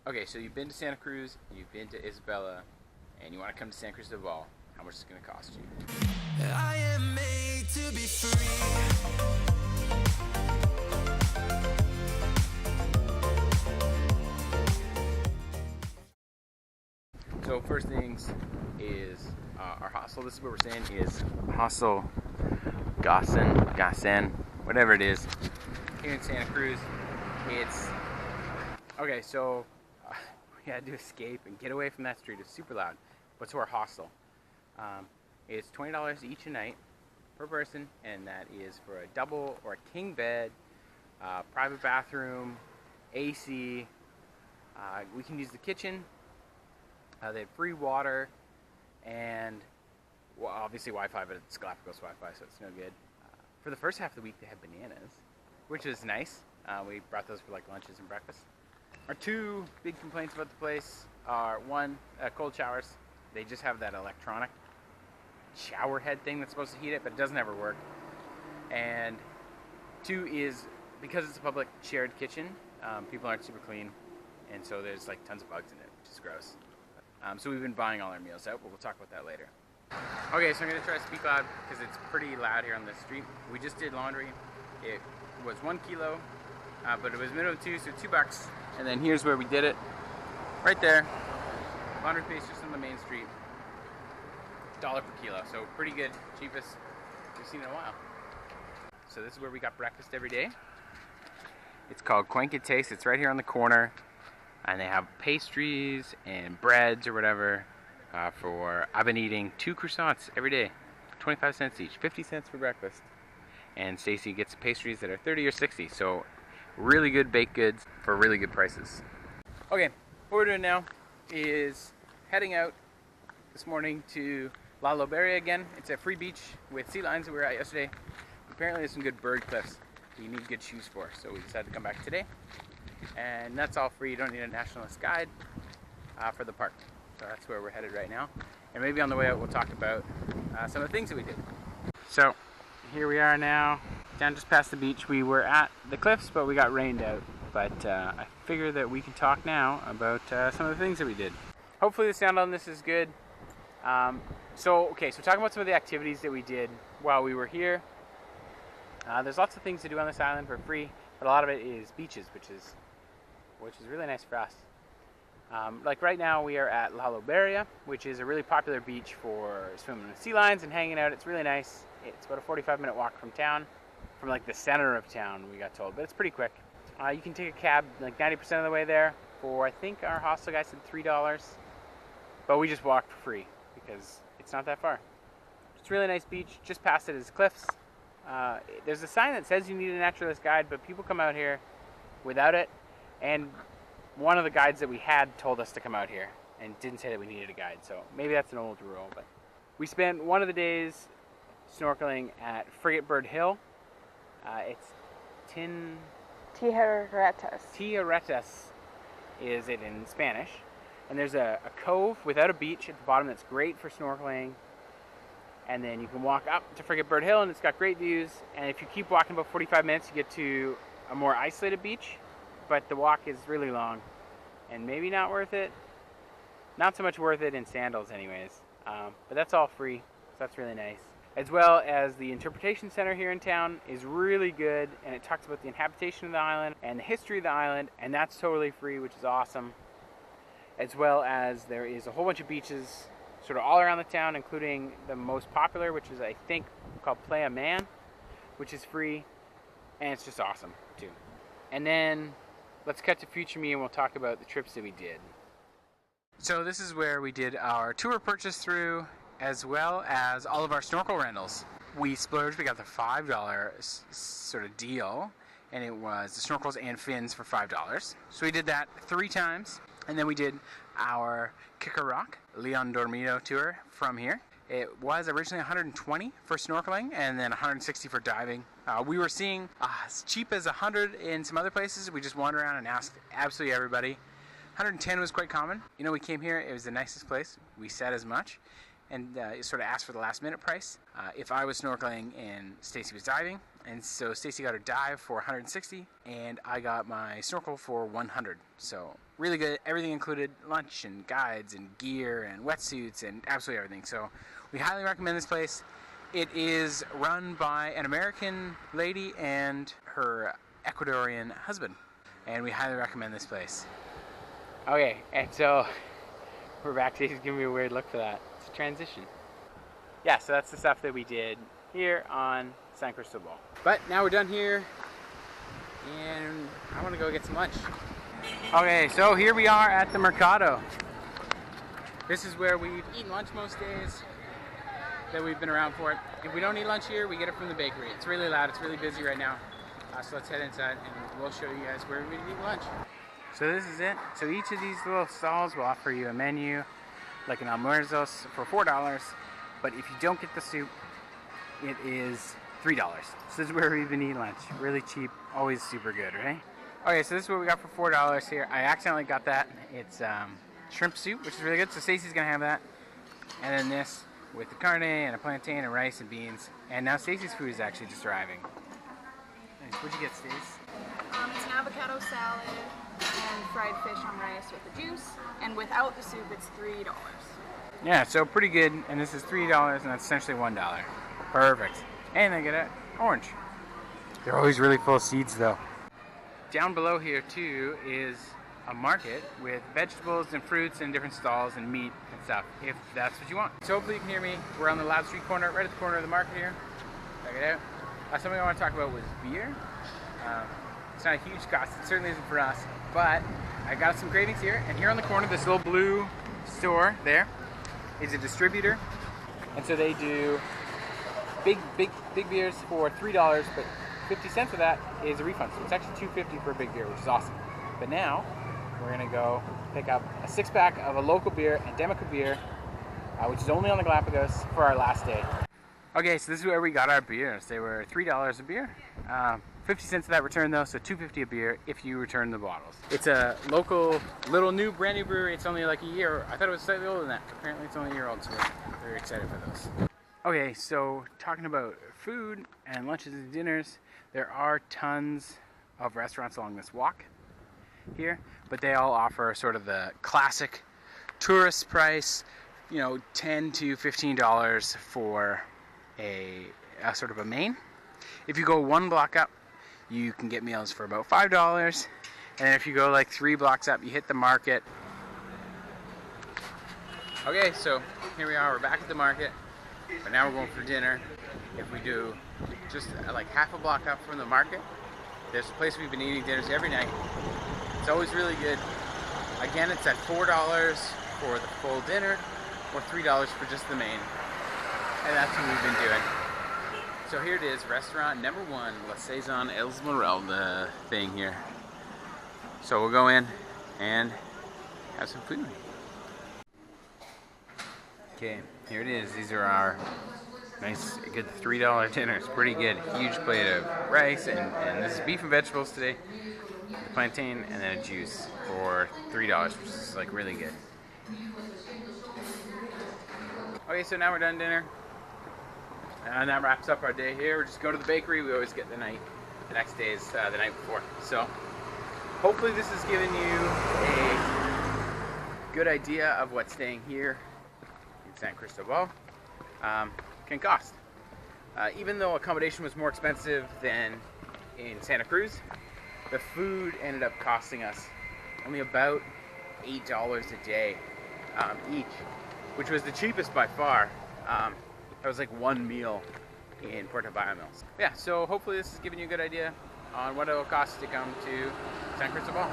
Okay, so you've been to Santa Cruz, you've been to Isabela, and you want to come to San Cristobal. How much is it going to cost you? I am made to be free. So first things is our hostel. This is what we're saying is Hostel Gassen, whatever it is, here in Santa Cruz. It's okay. So we had to escape and get away from that street. It's super loud. But to our hostel, it's $20 each a night per person, and that is for a double or a king bed, private bathroom, AC. We can use the kitchen. They have free water, and well, obviously Wi-Fi, but it's Galapagos Wi-Fi, so it's no good. For the first half of the week, they have bananas, which is nice. We brought those for like lunches and breakfast. Our two big complaints about the place are, one, cold showers. They just have that electronic shower head thing that's supposed to heat it, but it doesn't ever work. And two is, because it's a public shared kitchen, people aren't super clean, and so there's like tons of bugs in it, which is gross. So we've been buying all our meals out, but we'll talk about that later. Okay, so I'm going to try to speak loud because it's pretty loud here on the street. We just did laundry. It was 1 kilo, but it was minimum 2, so $2. And then here's where we did it. Right there. Laundry space just on the main street. $1 per kilo, so pretty good. Cheapest we've seen in a while. So this is where we got breakfast every day. It's called Cuenca Taste. It's right here on the corner. And they have pastries and breads or whatever I've been eating 2 croissants every day, 25 cents each, 50 cents for breakfast. And Stacy gets pastries that are 30 or 60, so really good baked goods for really good prices. Okay, what we're doing now is heading out this morning to Lalo Barrier again. It's a free beach with sea lions that we were at yesterday. Apparently there's some good bird cliffs that you need good shoes for, so we decided to come back today. And that's all free. You don't need a nationalist guide for the park. So that's where we're headed right now. And maybe on the way out we'll talk about some of the things that we did. So here we are now, down just past the beach. We were at the cliffs, but we got rained out. But I figure that we can talk now about some of the things that we did. Hopefully the sound on this is good. So talking about some of the activities that we did while we were here. There's lots of things to do on this island for free, but a lot of it is beaches, which is really nice for us. Like right now we are at Lalo Barrier, which is a really popular beach for swimming with sea lions and hanging out. It's really nice. It's about a 45-minute walk from town, from like the center of town, we got told, but it's pretty quick. You can take a cab like 90% of the way there for, I think our hostel guy said $3, but we just walked for free because it's not that far. It's a really nice beach. Just past it is cliffs. There's a sign that says you need a naturalist guide, but people come out here without it. And one of the guides that we had told us to come out here and didn't say that we needed a guide, so maybe that's an old rule. But we spent one of the days snorkeling at Frigatebird Hill. It's Tijeretas is it in Spanish. And there's a cove without a beach at the bottom that's great for snorkeling. And then you can walk up to Frigatebird Hill, and it's got great views. And if you keep walking about 45 minutes, you get to a more isolated beach. But the walk is really long and maybe not worth it. Not so much worth it in sandals anyways. But that's all free, so that's really nice. As well as the interpretation center here in town is really good, and it talks about the inhabitation of the island and the history of the island, and that's totally free, which is awesome. As well as there is a whole bunch of beaches sort of all around the town, including the most popular, which is I think called Playa Man, which is free, and it's just awesome too. And then let's cut to future me and we'll talk about the trips that we did. So this is where we did our tour purchase through, as well as all of our snorkel rentals. We splurged, we got the $5 sort of deal, and it was the snorkels and fins for $5. So we did that 3 times, and then we did our Kicker Rock Leon Dormido tour from here. It was originally $120 for snorkeling and then $160 for diving. We were seeing as cheap as $100 in some other places. We just wandered around and asked absolutely everybody. $110 was quite common. You know, we came here, it was the nicest place. We said as much and sort of asked for the last minute price. If I was snorkeling and Stacy was diving, and so Stacy got her dive for $160 and I got my snorkel for $100. So really good, everything included, lunch and guides and gear and wetsuits and absolutely everything. So we highly recommend this place. It is run by an American lady and her Ecuadorian husband, and we highly recommend this place. Okay, and so we're back to, he's giving me a weird look for that. It's a transition. Yeah, so that's the stuff that we did here on San Cristobal. But now we're done here, and I want to go get some lunch. Okay, so here we are at the Mercado. This is where we eat lunch most days that we've been around for it. If we don't eat lunch here, we get it from the bakery. It's really loud, it's really busy right now. So let's head inside and we'll show you guys where we eat lunch. So this is it. So each of these little stalls will offer you a menu, like an almuerzos for $4. But if you don't get the soup, it is $3. So this is where we've been eating lunch. Really cheap, always super good, right? Okay, so this is what we got for $4 here. I accidentally got that. It's shrimp soup, which is really good. So Stacey's gonna have that. And then this with the carne and a plantain and rice and beans. And now Stacey's food is actually just arriving. Nice. What'd you get, Stace? It's an avocado salad and fried fish on rice with the juice. And without the soup, it's $3. Yeah, so pretty good. And this is $3, and that's essentially $1. Perfect. And I get an orange. They're always really full of seeds, though. Down below here, too, is a market with vegetables and fruits and different stalls and meat and stuff, if that's what you want. So hopefully you can hear me. We're on the Loud Street corner, right at the corner of the market here. Check it out. Something I want to talk about was beer. It's not a huge cost, it certainly isn't for us, but I got some cravings here, and here on the corner, this little blue store there is a distributor, and so they do big beers for $3, but 50 cents of that is a refund, so it's actually $2.50 for a big beer, which is awesome. But now, we're gonna go pick up a 6-pack of a local beer, Endemica beer, which is only on the Galapagos, for our last day. Okay, so this is where we got our beers. They were $3 a beer. 50 cents of that return though, so $2.50 a beer if you return the bottles. It's a local, little new, brand new brewery. It's only like a year. I thought it was slightly older than that. Apparently it's only a year old, so we're very excited for those. Okay, so talking about food and lunches and dinners, there are tons of restaurants along this walk here, but they all offer sort of the classic tourist price, you know, $10 to $15 for a sort of a main. If you go one block up, you can get meals for about $5, and if you go like 3 blocks up, you hit the market. Okay, so here we are, we're back at the market, but now we're going for dinner. If we do just like half a block up from the market, there's a place we've been eating dinners every night. It's always really good. Again, it's at $4 for the full dinner, or $3 for just the main. And that's what we've been doing. So here it is, restaurant number 1, La Saison Esmeralda thing here. So we'll go in and have some food. Okay, here it is. These are our nice, good $3 dinners. Pretty good. Huge plate of rice, and this is beef and vegetables today. The plantain, and then a juice for $3, which is like really good. Okay, so now we're done dinner. And that wraps up our day here. We just go to the bakery. We always get the next day is the night before. So hopefully this has given you a good idea of what staying here in San Cristobal can cost. Even though accommodation was more expensive than in Santa Cruz, the food ended up costing us only about $8 a day each, which was the cheapest by far. That was like one meal in Puerto Vallarta. Yeah, so hopefully this has given you a good idea on what it will cost to come to San Cristobal.